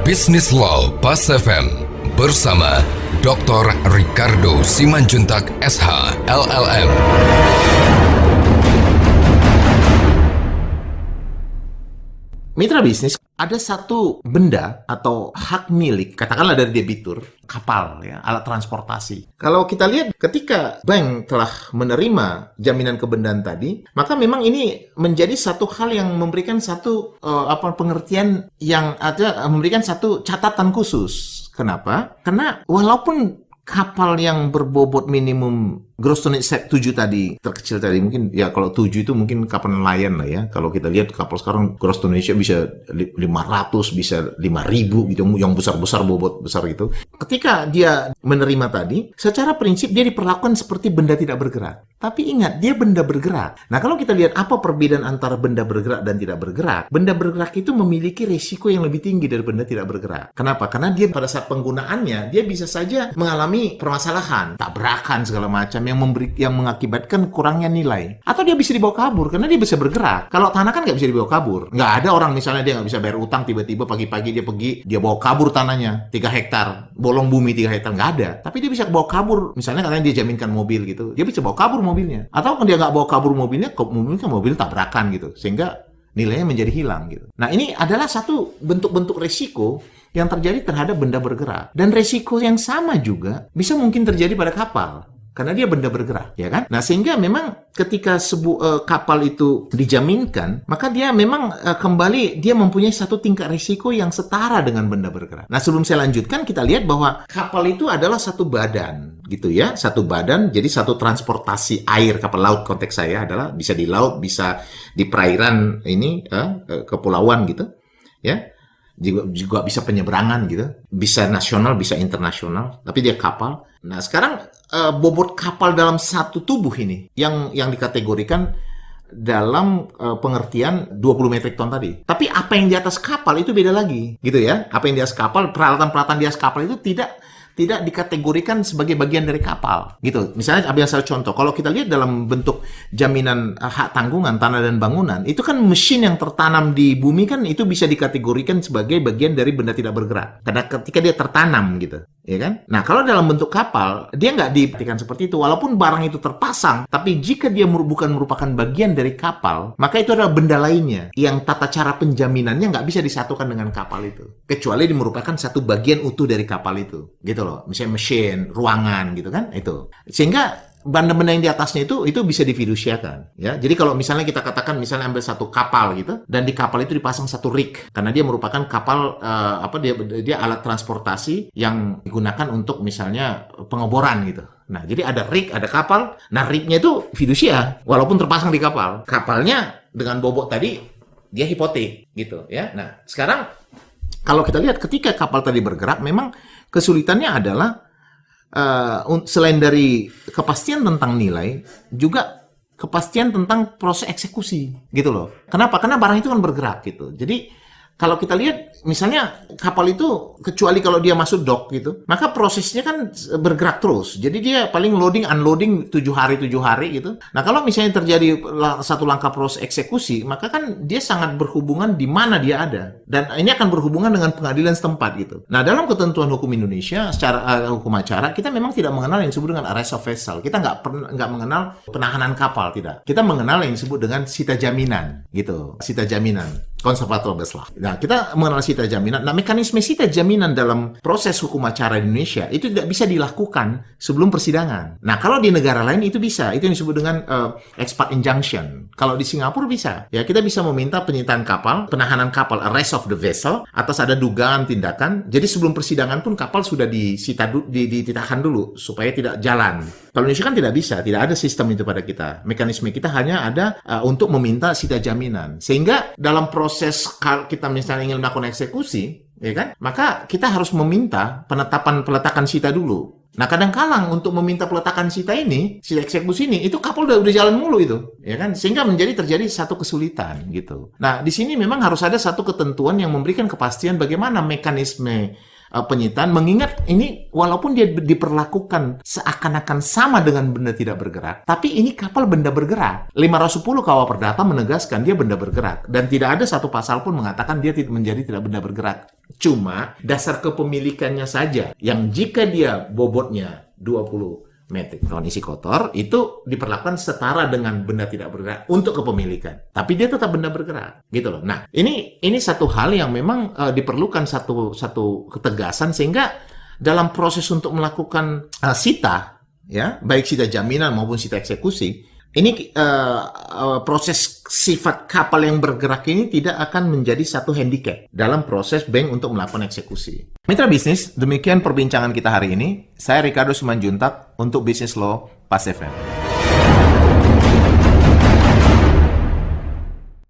Business Law Pas FM bersama Dr. Ricardo Simanjuntak SH LLM. Mitra bisnis, ada satu benda atau hak milik, katakanlah dari debitur, kapal, ya, alat transportasi. Kalau kita lihat ketika bank telah menerima jaminan kebendaan tadi, maka memang ini menjadi satu hal yang memberikan satu pengertian yang ada, memberikan satu catatan khusus. Kenapa? Karena walaupun kapal yang berbobot minimum gross tonnage 7 tadi, terkecil tadi, mungkin ya kalau 7 itu mungkin kapal nelayan lah ya. Kalau kita lihat kapal sekarang gross tonnage bisa 500, bisa 5.000 gitu, yang besar-besar, bobot besar gitu. Ketika dia menerima tadi, secara prinsip dia diperlakukan seperti benda tidak bergerak. Tapi ingat, dia benda bergerak. Nah, kalau kita lihat apa perbedaan antara benda bergerak dan tidak bergerak, benda bergerak itu memiliki risiko yang lebih tinggi dari benda tidak bergerak. Kenapa? Karena dia pada saat penggunaannya, dia bisa saja mengalami permasalahan, tabrakan segala macam, yang mengakibatkan kurangnya nilai. Atau dia bisa dibawa kabur, karena dia bisa bergerak. Kalau tanah kan nggak bisa dibawa kabur. Nggak ada orang misalnya dia nggak bisa bayar utang, tiba-tiba pagi-pagi dia pergi, dia bawa kabur tanahnya 3 hektar, bolong bumi 3 hektar, nggak ada. Tapi dia bisa bawa kabur, misalnya katanya dia jaminkan mobil gitu, dia bisa bawa kabur mobilnya. Atau kalau dia nggak bawa kabur mobilnya, mobil tabrakan gitu, sehingga nilainya menjadi hilang gitu. Nah, ini adalah satu bentuk-bentuk risiko yang terjadi terhadap benda bergerak. Dan risiko yang sama juga bisa mungkin terjadi pada kapal. Karena dia benda bergerak, ya kan? Nah, sehingga memang ketika kapal itu dijaminkan, maka dia memang kembali dia mempunyai satu tingkat risiko yang setara dengan benda bergerak. Nah, sebelum saya lanjutkan, kita lihat bahwa kapal itu adalah satu badan, gitu ya, satu badan. Jadi satu transportasi air, kapal laut konteks saya adalah bisa di laut, bisa di perairan ini kepulauan gitu, ya. Juga bisa penyeberangan gitu, bisa nasional, bisa internasional, tapi dia kapal. Nah, sekarang bobot kapal dalam satu tubuh ini yang dikategorikan dalam pengertian 20 metrik ton tadi. Tapi apa yang di atas kapal itu beda lagi, gitu ya. Apa yang di atas kapal, peralatan-peralatan di atas kapal itu tidak dikategorikan sebagai bagian dari kapal, gitu. Misalnya, ambil satu contoh, kalau kita lihat dalam bentuk jaminan hak tanggungan tanah dan bangunan, itu kan mesin yang tertanam di bumi kan itu bisa dikategorikan sebagai bagian dari benda tidak bergerak. Karena ketika dia tertanam, gitu, ya kan? Nah, kalau dalam bentuk kapal, dia nggak diperhatikan seperti itu. Walaupun barang itu terpasang, tapi jika dia bukan merupakan bagian dari kapal, maka itu adalah benda lainnya yang tata cara penjaminannya nggak bisa disatukan dengan kapal itu, kecuali dia merupakan satu bagian utuh dari kapal itu, gitu loh. Misalnya mesin, ruangan gitu kan, itu. Sehingga benda-benda yang di atasnya itu bisa difidusiakan, ya. Jadi kalau misalnya kita katakan misalnya ambil satu kapal gitu, dan di kapal itu dipasang satu rig, karena dia merupakan kapal dia alat transportasi yang digunakan untuk misalnya pengeboran gitu. Nah, jadi ada rig, ada kapal. Nah, rignya itu fidusia, walaupun terpasang di kapal. Kapalnya dengan bobot tadi dia hipotek gitu, ya. Nah, sekarang kalau kita lihat ketika kapal tadi bergerak, memang kesulitannya adalah selain dari kepastian tentang nilai, juga kepastian tentang proses eksekusi, gitu loh. Kenapa? Karena barang itu kan bergerak, gitu. Jadi kalau kita lihat, misalnya kapal itu, kecuali kalau dia masuk dock gitu, maka prosesnya kan bergerak terus. Jadi dia paling loading, unloading 7 hari gitu. Nah, kalau misalnya terjadi satu langkah proses eksekusi, maka kan dia sangat berhubungan di mana dia ada. Dan ini akan berhubungan dengan pengadilan setempat gitu. Nah, dalam ketentuan hukum Indonesia, secara hukum acara, kita memang tidak mengenal yang disebut dengan arrest of vessel. Kita nggak mengenal penahanan kapal, tidak. Kita mengenal yang disebut dengan sita jaminan, gitu. Sita jaminan. Konservator Beslah. Nah, kita mengenal sita jaminan. Nah, mekanisme sita jaminan dalam proses hukum acara di Indonesia itu tidak bisa dilakukan sebelum persidangan. Nah, kalau di negara lain itu bisa. Itu yang disebut dengan ex parte injunction. Kalau di Singapura bisa. Ya, kita bisa meminta penyitaan kapal, penahanan kapal, arrest of the vessel, atas ada dugaan tindakan. Jadi sebelum persidangan pun kapal sudah ditahan dulu supaya tidak jalan. Kalau Indonesia kan tidak bisa, tidak ada sistem itu pada kita. Mekanisme kita hanya ada untuk meminta sita jaminan. Sehingga dalam proses kita misalnya ingin melakukan eksekusi, ya kan? Maka kita harus meminta peletakan sita dulu. Nah, kadang-kadang untuk meminta peletakan sita ini, sita eksekusi ini, itu kapal udah jalan mulu itu, ya kan? Sehingga terjadi satu kesulitan gitu. Nah, di sini memang harus ada satu ketentuan yang memberikan kepastian bagaimana mekanisme penyitaan, mengingat ini walaupun dia diperlakukan seakan-akan sama dengan benda tidak bergerak, tapi ini kapal benda bergerak. 510 KUH Perdata menegaskan dia benda bergerak, dan tidak ada satu pasal pun mengatakan dia menjadi tidak benda bergerak. Cuma dasar kepemilikannya saja yang jika dia bobotnya 20 metrik ton isi kotor itu diperlakukan setara dengan benda tidak bergerak untuk kepemilikan. Tapi dia tetap benda bergerak, gitu loh. Nah, ini satu hal yang memang diperlukan satu ketegasan sehingga dalam proses untuk melakukan sita, ya, baik sita jaminan maupun sita eksekusi, ini proses sifat kapal yang bergerak ini tidak akan menjadi satu handicap dalam proses bank untuk melakukan eksekusi. Mitra bisnis, demikian perbincangan kita hari ini. Saya Ricardo Simanjuntak untuk Business Law Pas FM.